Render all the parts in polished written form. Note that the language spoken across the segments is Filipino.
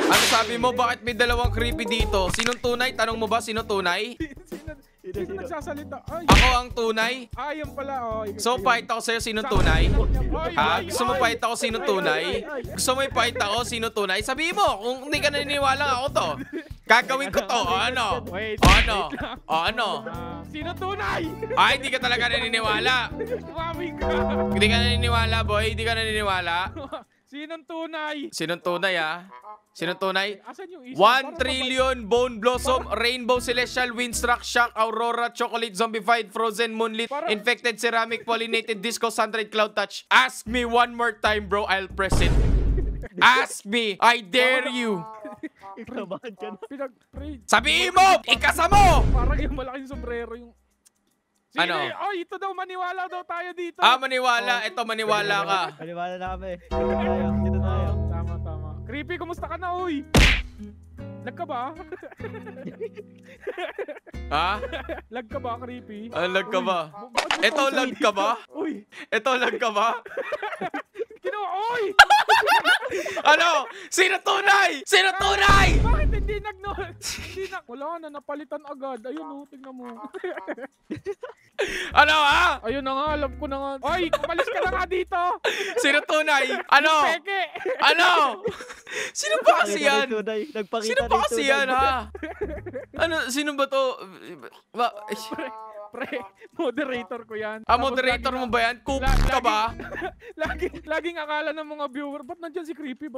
Ano sabi mo? Bakit may dalawang creepy dito? Sinong tunay? Tanong mo ba sino tunay? Sino nagsasalita? Ako ang tunay? Ayun pala. So, fight ako sa'yo sino tunay? Ha? Gusto mo fight ako sino tunay? Gusto mo i-fight ako sino tunay? Sabihin mo, kung hindi ka naniniwala ako to. Gagawin ko to. O ano? O ano? O ano? Sino tunay? Ay, hindi ka talaga naniniwala. Umaming ka. Hindi ka naniniwala, boy. Hindi ka naniniwala. Sinong tunay? Sinong tunay, ha? Sinong tunay? Asan yung isa? 1 trillion, Bone Blossom, Rainbow, Celestial, Windstruck, Shock, Aurora, Chocolate, Zombified, Frozen, Moonlit, Infected, Ceramic, Pollinated, Disco, Sunrise, Cloud Touch. Ask me one more time, bro. I'll press it. Ask me. I dare you. Sabihin mo! Ikasa mo! Parang yung malaking sombrero yung... Ano? Oh, ito daw, maniwala daw tayo dito. Maniwala. Ito, maniwala ka. Maniwala na kami. Dito tayo. Tama. Creepy, kumusta ka na, uy? Lag ka ba? Ha? Lag ka ba, Creepy? Lag ka ba? Ito, lag ka ba? Uy! Ito, lag ka ba? Oy! Ano? Sino tunay? Sino tunay? Bakit hindi wala na, napalitan agad. Ayun tingnan mo. Ano ha? Ayun na nga, alam ko na nga. Oy, umalis ka na nga dito. Sino tunay? Ano? Peke. Ano? Sino ba kasi yan? Sino ba kasi yan ha? Ano? Sino ba to? Pre, moderator ko yan. Moderator mo ba yan? Cook ka ba? Laging akala ng mga viewer, ba't nandyan si Creepy?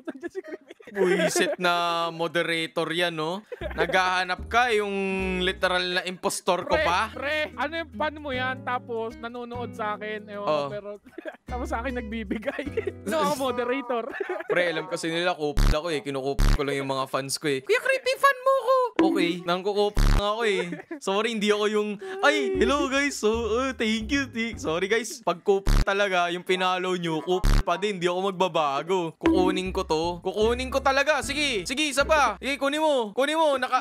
Buisit na moderator yan, no? Naghahanap ka yung literal na impostor ko pa? Pre, ano yung fan mo yan? Tapos nanonood sa akin. Pero tapos sa akin nagbibigay. No, ako moderator. Pre, alam kasi nila, kupit ako eh. Kinukupit ko lang yung mga fans ko eh. Kuya Creepy, fan mo ko! Okay, nangkukupit nga ako eh. Sorry, hindi ako yung, ay, hello guys, so, thank you. Sorry guys, pag kupit talaga, yung pinalo nyo, kupit pa din, hindi ako magbabago. Kukunin ko to. Kukunin ko talaga. Sige, isa pa. Sige, kunin mo.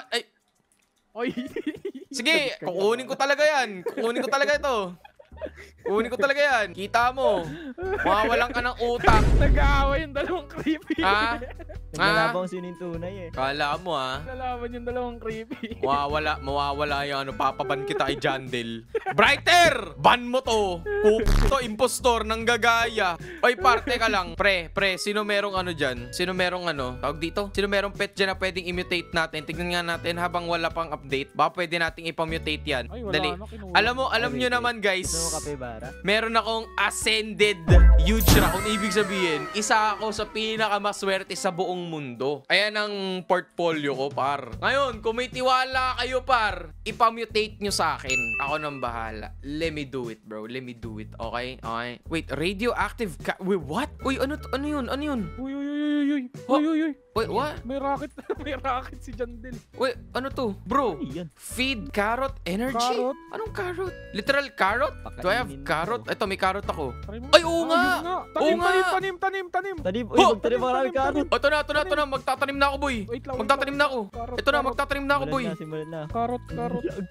Ay. Oy. Sige, kukunin ko talaga yan. Kukunin ko talaga ito. Kunin ko talaga yan. Kita mo. Mawawalan ka ng utak. Nag-aaway yung dalawang Creepy. Ha? Naglalabang sino yung tunay eh. Kala mo ha? Naglalabang yung dalawang Creepy. Mawawala yung papaban kita kay Jandel. Brighter! Ban mo to. Kuto, impostor, nang gagaya. Oy, parte ka lang. Pre, sino merong ano dyan? Sino merong ano? Tawag dito? Sino merong pet dyan na pwedeng i-mutate natin? Tignan nga natin habang wala pang update. Baka pwede nating ipamutate yan. Ay, dali. Alam nyo naman guys. Meron akong ascended huge raccoon. Ibig sabihin, isa ako sa pinakamaswerte sa buong mundo. Ayan ang portfolio ko, par. Ngayon, kung may tiwala kayo, par, ipamutate nyo sa akin. Ako nang bahala. Let me do it, bro. Let me do it. Okay? Wait, radioactive wait, what? Uy, ano yun? Uy. Wait, what? May rocket si Jandel. Wait, ano to? Bro, feed carrot energy? Carrot? Anong carrot? Literal carrot? Do I have carrot? Ito, may carrot ako. Ay, oo nga! Tanim. Uy, magtanim ako namin carrot. Ito na. Magtatanim na ako, boy. Magtatanim na ako. Ito na, magtatanim na ako, boy. Simulan na. Carrot.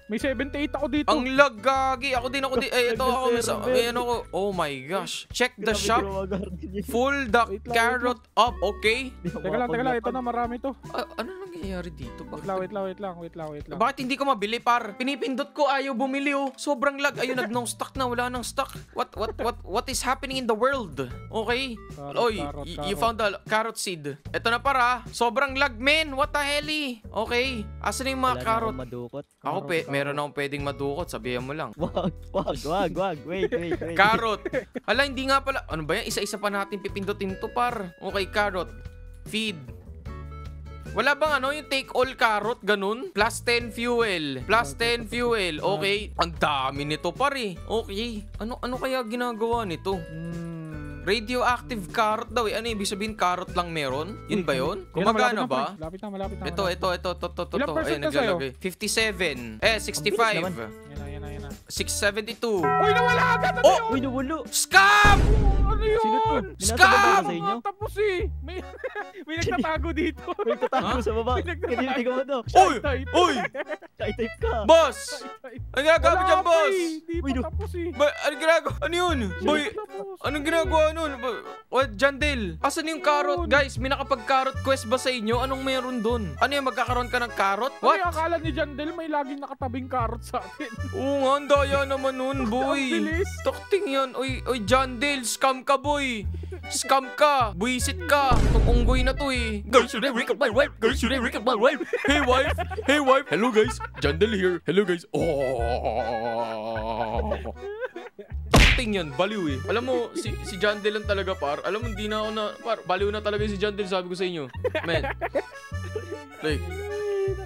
May 78 ako dito. Ang lag, gagi. Ako din. Ito ako. Ayan ako. Oh my gosh. Check the shop. Full the carrot up, okay? Teka lang. Ito na, marami to. Ano nangyayari dito? Wait lang. Bakit hindi ko mabili, par? Pinipindot ko, ayaw bumili, oh. Sobrang lag. Ayun, nag-no stock na. Wala nang stock. What is happening in the world? Okay? Oy, you found the carrot seed. Ito na, para. Sobrang lag, men. What the hell? Okay. Asan yung mga carrot? Ako, meron akong pwedeng madukot. Sabihan mo lang. Wag. Wait. Carrot. Hala, hindi nga pala. Ano ba yan? Isa-isa pa natin pipindutin to, par. Okay, carrot. Feed. Wala bang yung take all carrot, ganun? Plus 10 fuel. Okay. Ang dami nito, pare. Okay. Ano kaya ginagawa nito? Radioactive carrot daw eh. Ano ibig sabihin, carrot lang meron? Yun ba yun? Gumagana ba? Malapit na. Ito. Ilang percent na sa'yo? 57. 65. Yan na. 672. Uy, nawala agad! Scam! Ano yun? Sino to? Scam! Binasa ba sa inyo? Tapos eh. May nagtatago dito. May tatago sa baba. Kanina tingnan mo to. Uy! Type. Uy! Type ka. Boss! Type. Anong ginagawa mo dyan, boss? Di Uy, pa no. tapos eh. Anong ginagawa? Ano yun? Boy, Tapos. anong ginagawa nun? What, Jandel? Asan yung carrot? Guys, may nakapag-carrot quest ba sa inyo? Anong meron dun? Ano yung magkakaroon ka ng carrot? What? What? Akala ni Jandel may laging nakatabing carrot sa akin. Oo nga, ang daya naman nun, Ang boy. bilis. Takting yan. Oy, Jandel, scam ka, boy. Scam ka. Buisit ka. Itong unggoy na to eh. Girls, should I record my wife? Girls, should I record my wife? Hey, wife. Hey, wife. Hello, guys. Jandel here. Hello, guys. Oh. Takting yan. Baliw eh. Alam mo, si Jandel lang talaga, par. Alam mo, hindi na ako na, par. Baliw na talaga si Jandel, sabi ko sa inyo. Man. Like,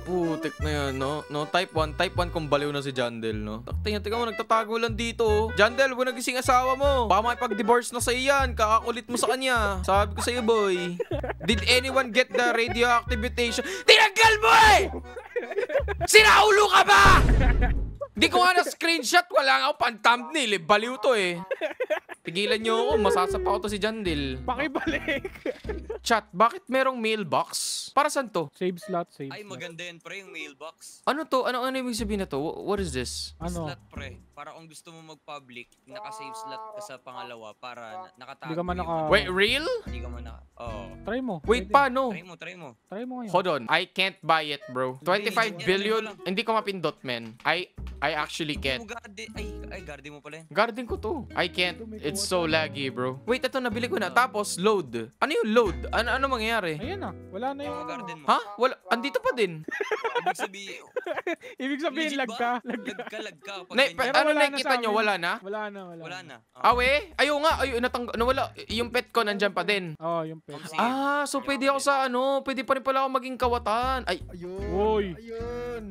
putik na yan, no? No, type 1 kung baliw na si Jandel, no? Tingnan mo, nagtatago lang dito, oh. Jandel, huwag nagising asawa mo. Baka makipag-divorce na sa iyan. Kakakulit mo sa kanya. Sabi ko sa iyo, boy. Did anyone get the radioactivation? Tinanggal mo eh! Sinaulo ka ba? Hindi ko nga na-screenshot. Wala nga ako pan-thumbnail eh. Baliw to eh. Pigilan nyo ako. Masasapa ko to si Jandel. Pakibalik. Chat, bakit merong mailbox? Para saan to? Save slot, save Ay, slot. maganda yan, pre, yung mailbox. Ano to? Ano ibig sabihin na to? What is this? Ano? Slot, pre. Para kung gusto mo mag-public, naka-save slot ka sa pangalawa para nakatago. Hindi ka man naka- Wait, real? Hindi ka man naka... Oo. Try mo. Wait, Pwede. paano? Try mo. Try mo ngayon. Hold on. I can't buy it, bro. 25 Hindi, billion? hindi, Hindi ko mapindot, man. I actually can't. Ay, garden mo pala yan. Garden ko to. I can't. It's so laggy, bro. Wait, ito nabili ko na. Tapos, load. Ano yung load? Ano mangyayari? Ayan na. Wala na yung Yung garden mo. Ha? Wala. Andito pa din. Ibig sabihin, Ibig sabihin, legit lag ba? ka. Lag ka. Pag Na, ganyan. Pero ano wala na nakikita sa nyo? amin. Wala na? Wala na. Wala na. Oo. Awe? Ayaw nga. Ayaw, nawala. Yung pet ko nandyan pa din. Oh, yung pet. Sige. Ah, so pwede ako sa ano. Pwede pa rin pala ako maging kawatan. Ay. Ayun. Uy. Ayun.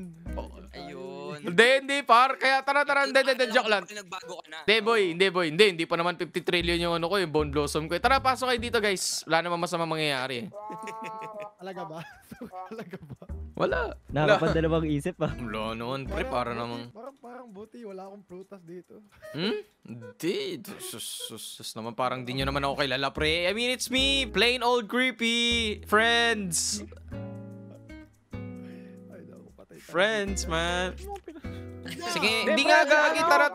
Ayun. Hindi, par. Kaya tara. Hindi, joke lang. Nagbago ka na. Hindi pa naman 50 trillion yung ano ko, yung bone blossom ko. Tara, pasok kayo dito, guys. Wala naman masama mangyayari. Alaga ba? Alaga ba? Wala. Nakakapadalawang isip ah. Wala naman, pre. Para namang... Parang buti. Wala akong prutas dito. Hindi. Sus naman, parang di nyo naman ako kilala, pre. I mean, it's me. Plain old creepy. Friends. Ay, naku, patay tayo. Friends, man. Sige, Hindi, hindi pre, nga gagi. ano? Tara.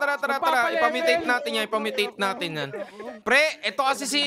Ipamutate natin yan. Pre, ito kasi si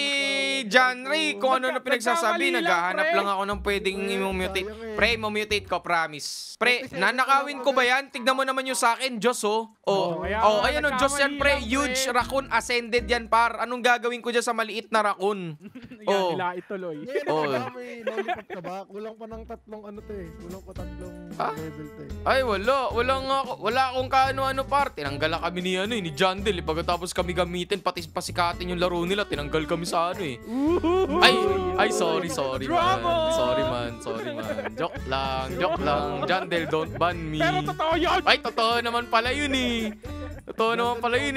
John Ray. Kung ano na pinagsasabi, Nagkamali lang, naghahanap pre. lang ako ng pwedeng i-mutate. Pre, i-mutate ko, promise. Pre, nanakawin ko ba yan? Tignan mo naman yung sa akin, Diyos, oh. Oo, kaya Oh, nga, ayan, oh, Diyos yan, pre. nagkamali lang, Huge pre. raccoon ascended yan, par. Anong gagawin ko dyan sa maliit na raccoon? Oh. Yan, nila ituloy. Ngayon, Oh. may lollipop ka ba? Kulang pa ng tatlong ano to eh. Kulang pa tatlong Ah? level to eh. Ay, wala akong kaano-ano par. Tinanggal lang kami ni Jandel. Pagkatapos kami gamitin, pati pasikatin yung laro nila, tinanggal kami sa ano eh. Ay, sorry man. Drama! Sorry man. Joke lang. Jandel, don't ban me. Pero totoo yun. Ay, totoo naman pala yun eh.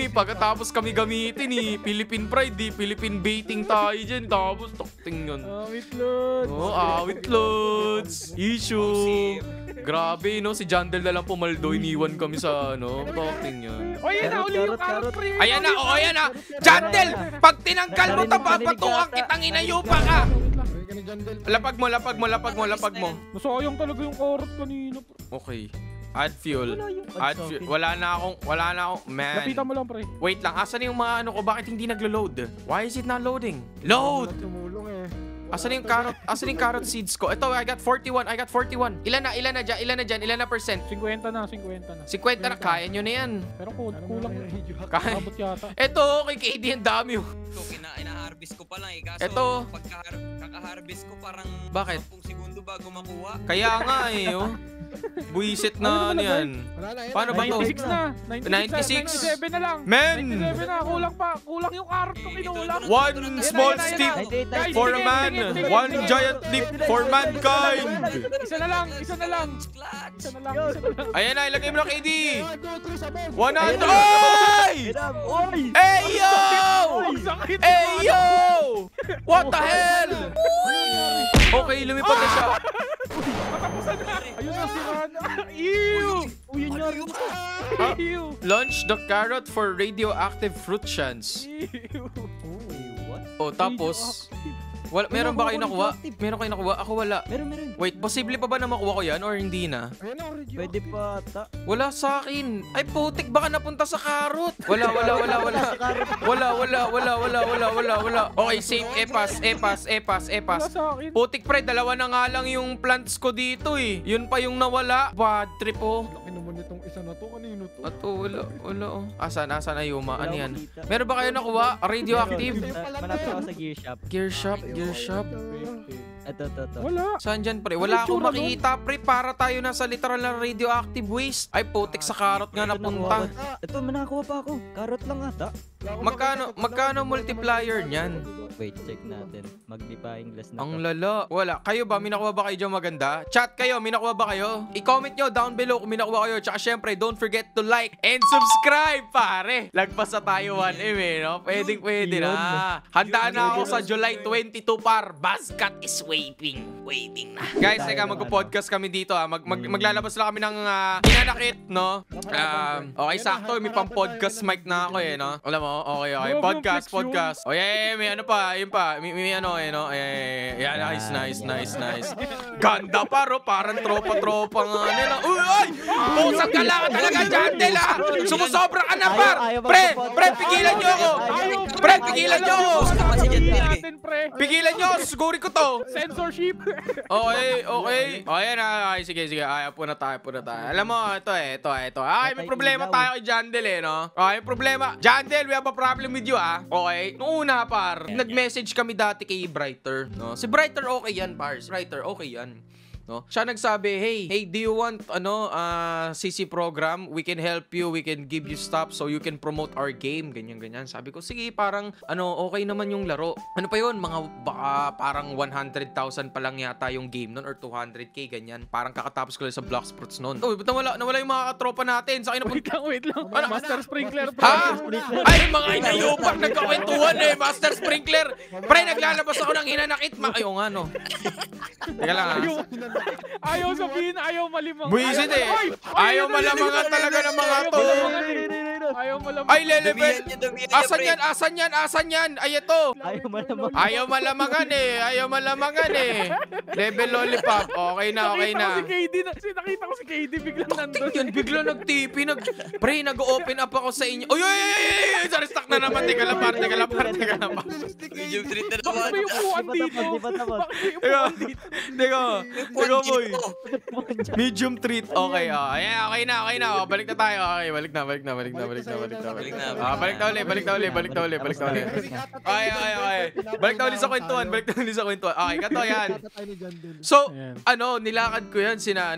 Pagkatapos kami gamitin eh. Philippine pride eh. Philippine baiting tayo dyan. Tapos, tokting yun. Witlod. Oh, awit loads. Issue. Grabe, no? Si Jandel na lang pumaldo. Iniwan kami sa, ano, talking yun. O yan na, uli yung Carrot. carrot, pre. Ayan na, ayan na. Jandel, pag tinanggal mo, tababatuang kitang inayupa ka. Ay, ka ni John Del. Lapag mo. Nasayang talaga yung carrot kanina. pre. Okay. Add fuel. Add fuel. Wala na akong, Lapitan man. mo lang, pre. Wait lang, asan yung mga ano ko? Bakit hindi naglo-load? Why is it not loading? Load! Wala tumulong eh. Asan yung carrot seeds ko? Ito, I got 41. Ilan na dyan? Ilan na percent? 50 na. 50 na, kaya nyo na yan. Pero kulang. Kaya. Abot yata. Ito, kay KD ang dami oh. Ito, ina-harvest ko pa lang eh. Kaso, Eto. kaka-harvest ko parang Bakit? 10 segundo bago makuha. Kaya nga eh, oh. Buisit na ano yan. Wala na yun. Paano ba to? 96 na. 96. 97 na lang. Men! 97 na. Kulang pa. Kulang yung carrot ko kinulang. One small Ayan na, step Guys, for a tingin, man, tingin. one giant leap for mankind. Isa na lang. Clutch! Ayan na, ilagay mo na KD. Ah, go through sa bomb. 100. Oy! Oy! Hey yo! Ang sakit. Hey yo! What the hell? Okay, lumipad na siya. Matapusan na. Ayun na si Ran. Ew! Uy, yun yun. Ew! Launch the carrot for radioactive fruit chance. Ew! Oh, tapos... Wala, meron ba kayo nakuha? Meron kayo nakuha? Ako wala. Meron. Wait, posible pa ba na makuha ko yan or hindi na? Ayan na, radio. Pwede pa ata. Wala sa akin. Ay, putik, baka napunta sa karot. Wala. Okay, same. Epas. Wala sa akin. Putik, pre, dalawa na nga lang yung plants ko dito eh. Yun pa yung nawala. Bad trip, oh. Laki naman itong isa na to. Kanino to? Ato, wala, oh. Asan Ayuma? Ano yan? Makita. Meron ba kayo nakuha? Radioactive? Malapit ako sa gear shop. Gear shop. Ito. Wala. Saan dyan, pre? Wala akong makikita, pre. Para tayo nasa literal na radioactive waste. Ay, putik, sa karot nga napunta. Ito, manakuha pa ako. Carrot lang ata. Magkano multiplier niyan? Wait, check natin. Magnifying glass na Ang to. lala. Wala. Kayo ba? Minakuha ba kayo dyan maganda? Chat kayo. Minakuha ba kayo? I-comment nyo down below kung minakuha kayo. Tsaka syempre, don't forget to like and subscribe, pare. Lagpas na tayo 1M eh, no? Pwede na. Handaan na ako sa July 22, par. Baskat is waving. Waving na. Guys, teka, mag-podcast kami dito, ha. Maglalabas lang kami ng hinanakit, no? Okay, sakto. May pang-podcast mic na ako, eh, no? Alam mo, okay. Podcast. Oh, yeah, may ano pa. Yun pa. May ano, eh, no? Yeah, nice. Ganda pa, ro. Parang tropa nga nila. Uy! Pusang ka lang talaga, Jandel, ha! Sumusobra ka na, par! Pre, pigilan nyo ako! Pre, pigilan nyo ako! Pigilan nyo! Sugurin ko to! Censorship. Okay. Ayan na. Sige. Ayaw po na tayo. Alam mo, ito. Ay, may problema tayo kay Jandel, eh, no? Okay, problema. Jandel, we have a problem with you, ah. Okay? Noong una, par, nag-message kami dati kay Brighter, no? Si Brighter, okay yan, par. Si Brighter, okay yan. No? Siya nagsabi, hey, do you want CC program? We can help you, we can give you stuff so you can promote our game, ganyan. Sabi ko, sige, parang okay naman yung laro. Ano pa yun? Baka parang 100,000 pa lang yata yung game nun or 200k, ganyan. Parang kakatapos ko lang sa Bloxprots nun. Oh, ba't nawala yung mga katropa natin? Sa akin Wait lang. Master Sprinkler. Ha? Ay, mga inayupang nagkakwentuhan eh, Master Sprinkler. Pre, naglalabas ako ng hinanakit. Ayaw nga, no? Teka lang, ha? Ayaw sabihin, ayaw malimang. Buisit eh. Ayaw malamangan talaga ng mga to. Ayaw malamang. Ay, lelevel. Asan yan? Ay, ito. Ayaw Ayaw malamangan eh. Level lollipop. Okay na. Nakita ko si KD biglang nandun. Yan, bigla nag-TP. Pre, nag-open up ako sa inyo. Uy! Sorry, stuck na naman. Teka lang. Medium treat na Bakit naman. may upuan dito? Bakit may upuan dito? Teka, boy. Medium treat. Okay, okay na. Oh, balik na tayo. Okay, balik na. Balik na ulit. Okay. Balik na ulit sa kwentuhan. Okay, kato yan. So, nilakad ko yan sina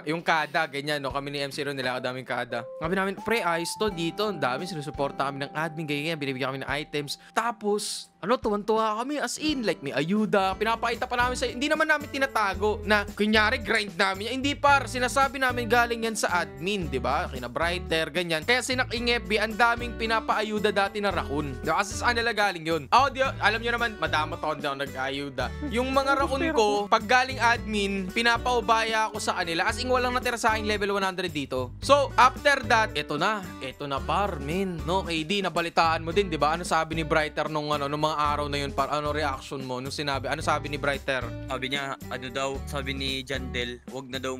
yung kada, ganyan, no? Kami ni MC Ron, nilakad namin kada. Sabi namin, pre, ayos to dito. Ang dami, sinusuporta kami ng admin, ganyan, binibigyan kami ng items. Tapos, tuwan-tuwa kami, as in, like, may ayuda. Pinapakita pa namin sa, hindi naman namin tinatago na, kunyari, grind namin. Hindi, par, sinasabi namin galing yan sa admin, di ba? Kina Brighter, ganyan. Kaya sinaking FB, ang daming pinapaayuda dati na Raccoon. Diba? Kasi saan nila galing yun? Alam nyo naman, madamot ako daw nag-ayuda. Yung mga Raccoon ko, pag galing admin, pinapaubaya ako sa kanila. As in, walang natira sa akin level 100 dito. So, after that, eto na, par, men. No, KD, nabalitaan mo din, di ba? Ano sabi ni Brighter nung mga araw na yun, ano reaction mo nung sinabi? Ano sabi ni Brighter? Sabi niya, sabi ni Jandel, wag na daw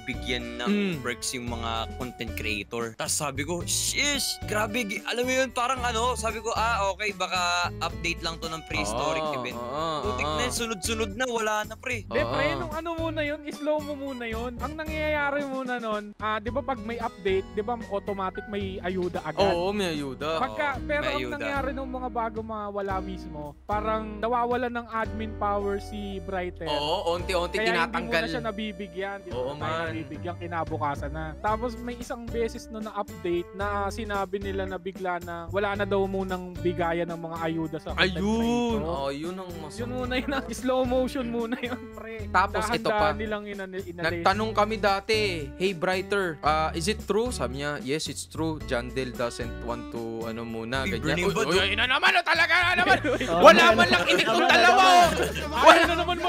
bigyan ng perks yung mga content creator. Tapos sabi ko, shish, grabe, alam mo yun, parang sabi ko, okay, baka update lang to ng prehistoric event. Putik na yun, sunod-sunod na, wala na, pre. Pre, nung muna yun, slow mo muna yun. Ang nangyayari muna nun, di ba pag may update, di ba automatic may ayuda agad? Oo, may ayuda. Pero ang nangyayari nung mga bago wala mismo, parang nawawalan ng admin power si Brighter. Oo, unti-unti tinatanggal. Kaya hindi mo na siya nabibigyan. Oo, man. Nabibigyan kinabukasan na. Tapos may isang beses na update na sinabi nila na bigla na wala na daw munang bigayan ng mga ayuda sa content creator. Yun ang masama. Yun muna yun, slow motion muna yun, pre. Tapos ito pa, nilang nagtanong kami dati, hey Brighter, is it true? Sabi niya, yes, it's true. Jandel doesn't want to, muna, ganyan. Uy, talaga naman. Wala man lang imik ng dalawa.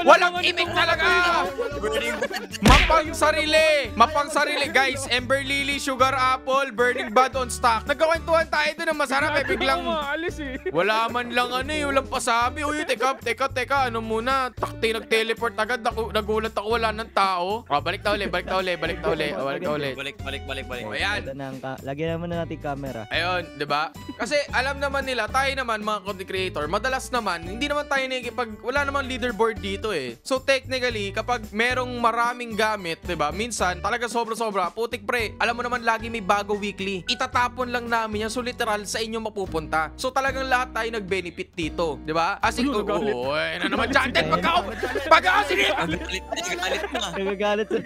Walang imik na talaga! Burning Mapang sarili. Guys, Ember Lily, Sugar Apple, Burning Bud on stock. Nagkakwentuhan tayo doon ng masarap eh. Biglang Maalis eh. wala man lang ano eh. Walang pasabi. Uy, teka. Ano muna? Takti nag-teleport agad. Nagulat ako. Wala ng tao. Balik na uli. balik. O, ayan. Ito na lagyan naman na natin camera. Ayun, 'di ba? Kasi alam naman nila, tayo naman mga content creator, madalas naman hindi naman tayo wala namang leaderboard dito eh. So technically, kapag merong maraming gamit, 'di ba? Minsan talaga sobra-sobra, putik pre. Alam mo naman lagi may bago weekly. Itatapon lang namin yan, so literal sa inyo mapupunta. So talagang lahat tayo nag-benefit dito, 'di ba? As in, na naman Jantel, pagka-sinip! Galit na. Nagagalit sa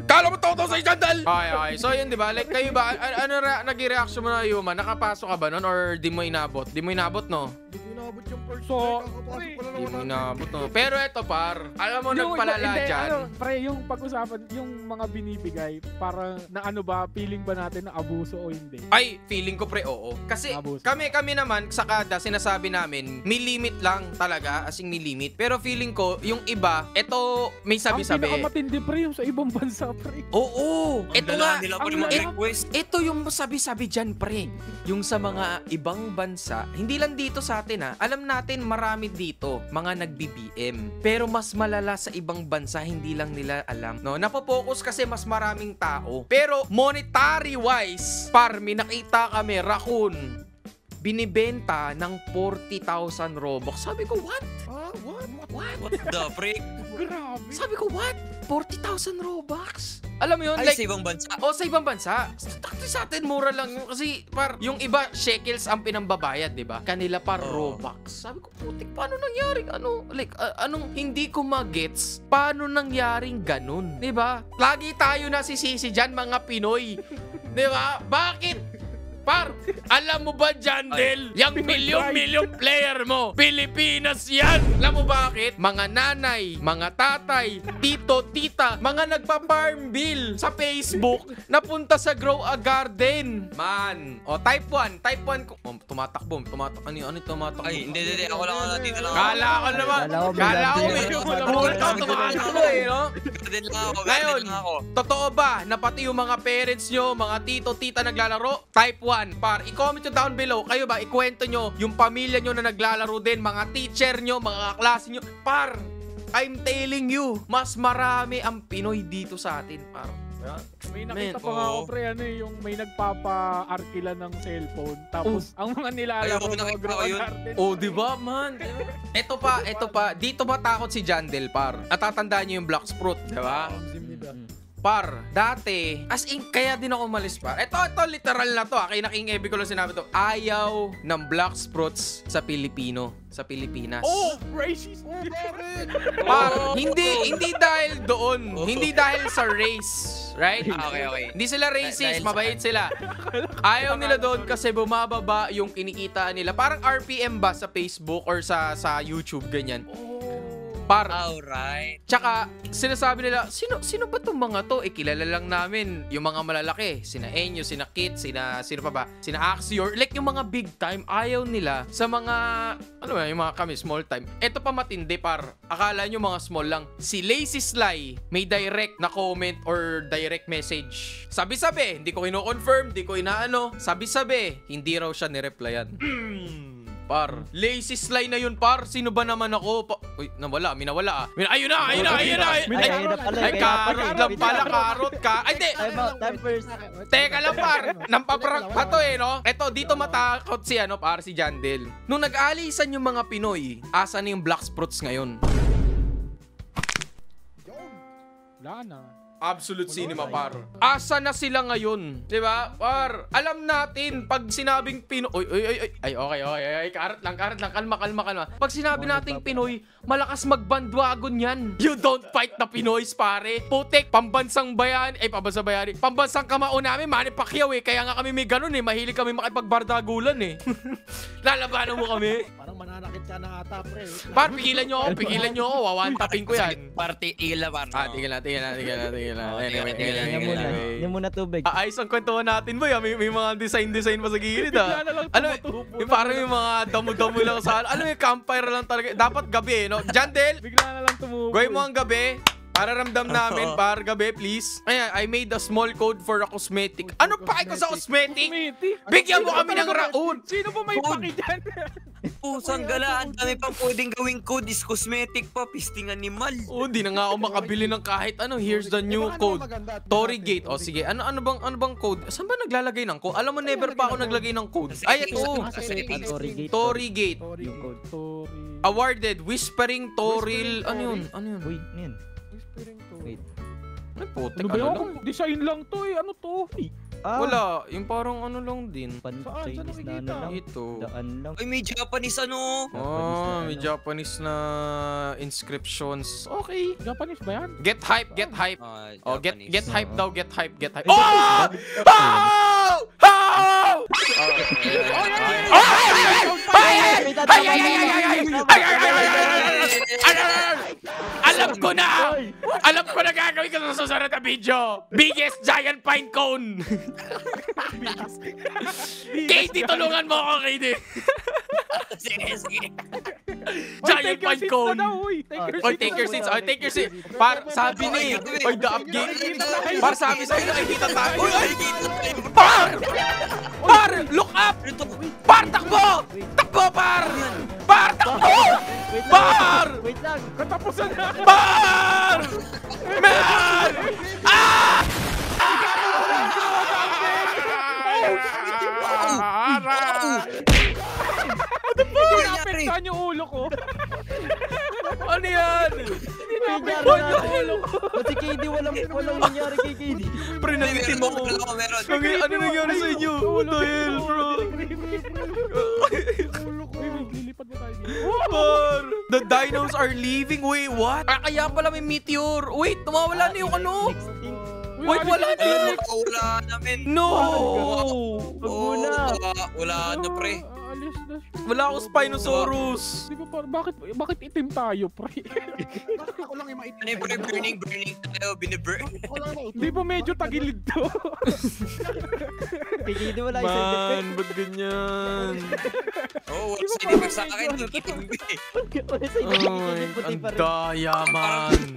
Kala mo toto sa Jantel! Okay. So yun, 'di ba? Like kayo ba, ano nag-reaction mo na Yuma? Nakapasok ka ba nun or di mo inabot? Di mo inabot, no? Hindi ko inabot yung first So, kakapasok ko lang Di naman mo natin. inabot, no? Pero eto par, alam mo nagpalala hindi, dyan. Pre, yung pag-usapan, yung mga binibigay, para na ano ba, feeling ba natin na abuso o hindi? Ay, feeling ko pre, oo. Kasi Abuso. kami naman sa kada sinasabi namin, may limit lang talaga, as in may limit. Pero feeling ko, yung iba, eto may Ang sabi-sabi. pinakamatindi pre, yung sa ibang bansa pre. Oo, Ang eto dala nga. nila pa ang rin mga lala. request. Ito yung sabi-sabi dyan, pre. Yung sa mga ibang bansa, hindi lang dito sa atin ha. Alam natin marami dito, mga nag-BBM. Pero mas malala sa ibang bansa, hindi lang nila alam. No? Napopokus kasi mas maraming tao. Pero monetary-wise, par, may nakita kami, raccoon, binibenta ng 40,000 Robux. Sabi ko, what? Ah, what? What the frick? Grabe. Sabi ko, what? 40,000 Robux? Alam mo yun? Ay, Like, sa ibang bansa. sa ibang bansa. Sa atin, mura lang yun. Kasi, yung iba, shekels ang pinambabayad, di ba? Kanila Robux. Sabi ko, putik, paano nangyaring anong hindi ko magets? Paano nangyaring ganun? Di ba? Lagi tayo nasisisi dyan, mga Pinoy. Di ba? Bakit? Par, alam mo ba, Jandel? Yung milyon player mo, Pilipinas yan! Alam mo bakit? Mga nanay, mga tatay, tito, tita, mga nagpa-farm bill sa Facebook, napunta sa Grow a Garden. Man. O, type 1. Tumatakbo. Ano tumatakbo? Ay, hindi. Ako lang dito lang. Kala ko naman. Kala ko Tumatakbo eh, no? Garden lang ako. Ngayon, totoo ba na pati yung mga parents nyo, mga tito, tita naglalaro? Type 1. Par, i-comment nyo down below. Kayo ba, ikwento nyo yung pamilya nyo na naglalaro din, mga teacher nyo, mga kaklase nyo. Par, I'm telling you, mas marami ang Pinoy dito sa atin, par. May Man, nakita pa nga ako pre, yung may nagpapa-arkila ng cellphone. Tapos, ang mga nilalaro Ayoko, ng nakita Grow ko a yun. Garden. Oh, di ba, man? Ito pa. Dito matakot si Jandel, par. Natatandaan nyo yung Black Sprout, di ba? Par, dati, as in, kaya din ako umalis par. Ito, literal na to. Kay King Ebi ko lang sinabi to. Ayaw ng Black Sprouts sa Pilipinas. Oh, racist! Par, hindi dahil doon. Hindi dahil sa race. Right? Okay. Hindi sila racist, Dahil sa- mabait sila. Ayaw nila doon kasi bumababa yung kinikita nila. Parang RPM ba sa Facebook or sa YouTube, ganyan. Par, Alright. tsaka sinasabi nila, sino ba tong mga to? Kilala lang namin yung mga malalaki. Sina Enyo, sina Kit, sino pa ba? Sina Axior. Like yung mga big time, ayaw nila sa mga, yung mga kami, small time. Ito pa matindi, par. Akala nyo mga small lang. Si Lazy Sly, may direct na comment or direct message. Sabi-sabi, hindi ko kino-confirm, hindi ko inaano. Sabi-sabi, hindi raw siya nireplyan. Par, Lazy Sly na yun, par. Sino ba naman ako? Uy, minawala ah. Ayun na. Ay, Karot lang pala, karot ka. Ay, di. Time first. Teka lang, par. Nampaprank pa to eh, no? Eto, dito matakot si si Jandel. Nung nag-alisan yung mga Pinoy, asa na yung Black Sprouts ngayon? Wala na. Absolute cinema, par. Asa na sila ngayon? Diba? Par, alam natin, pag sinabing Pinoy... Ay, okay. Karat lang. Kalma. Pag sinabi nating Pinoy, malakas magbandwagon yan. You don't fight the Pinoys, pare. Putik, pambansang bayani. Pambansang kamao namin, Manny Pacquiao eh. Kaya nga kami may ganun eh. Mahilig kami makipagbardagulan eh. Lalabanan mo kami. Parang mananakit ka na ata, pre. Par, pigilan nyo ako. Wawantapin ko yan. Party, tigil na par. Tingnan natin. Anyway. Yan muna tubig. Ayos ang kwentuhan natin, boy. May mga design pa sa gilid, Bigla na lang Ano, tumutubo yung na. parang yung mga damo-damo lang sa yung campfire lang talaga. Dapat gabi, no? Jandel, Bigla na lang tumubo. gawin mo ang gabi. Para ramdam namin, para gabi, please. Ayan, I made a small code for a cosmetic. Ano pa ko sa cosmetic? Cosmetic. Bigyan mo kami ng raon. Sino ba may paki dyan? Pusang gala, ang dami pang pwedeng gawing code is cosmetic pa, pisting animal. Oh, di na nga ako makabili ng kahit ano. Here's the new code. Tory Gate. O sige, ano bang code? Saan ba naglalagay ng code? Alam mo, never pa ako naglagay ng code. Ay, ito. Tory Gate. Yung code. Awarded Whispering Toril. Ano yun? Uy, ano yun? Wait. Ay, putik. Ano ba Ano yun? lang? Design lang to eh. Ano to? Wala. Yung parang ano lang din. Chinese na ano lang. Ito. Daan lang. Ay, may Japanese ano. May Japanese na inscriptions. Okay. Japanese ba yan? Get hype, get hype. Oh, get hype daw, get hype, get hype. Ay, Oh! Oh! Oh! Alam ko na! Alam ko na gagawin ko sa susunod na video! Biggest giant pine cone! Katie, tulungan mo ako, Katie! Sige. Giant pine cone! Oy, take your seats. Oy, take your seats. Par, sabi ni, oy, the upgate. Par, sabi sa'yo, nakikita tayo. Oy, Par! Par, look up! Par, takbo! Takbo, Par! Par, takbo! Par! Wait lang. Katapusan na. Par! Man! Ah! Naapektuhan yung ulo ko. Ano yan? Naapektuhan yung ulo ko. Pati KD, walang nangyari kay KD. Pre, nangitim ako. Meron. Ano nangyari sa inyo? What the hell, bro? Ulo ko. Lilipad mo tayo dito. Par! The dinos are leaving. Wait, what? Kaya pala may meteor. Wait, tumawala na yung ano? Wait, wala na. Wala namin. No! Wala na, pre. Alis na siya. Wala akong Spinosaurus. Di ba bakit itim tayo, pre? Ako lang yung maitim. Ano yung pre, burning tayo, biniburn. Ako lang yung maitim. Di ba medyo tagilid to? Kay KD wala isang Man, defect. ba't ganyan? Oo, wala sa inibag sa akin. Ikitim. Wala isang defect. Ay, Puti ang pa rin. daya, man.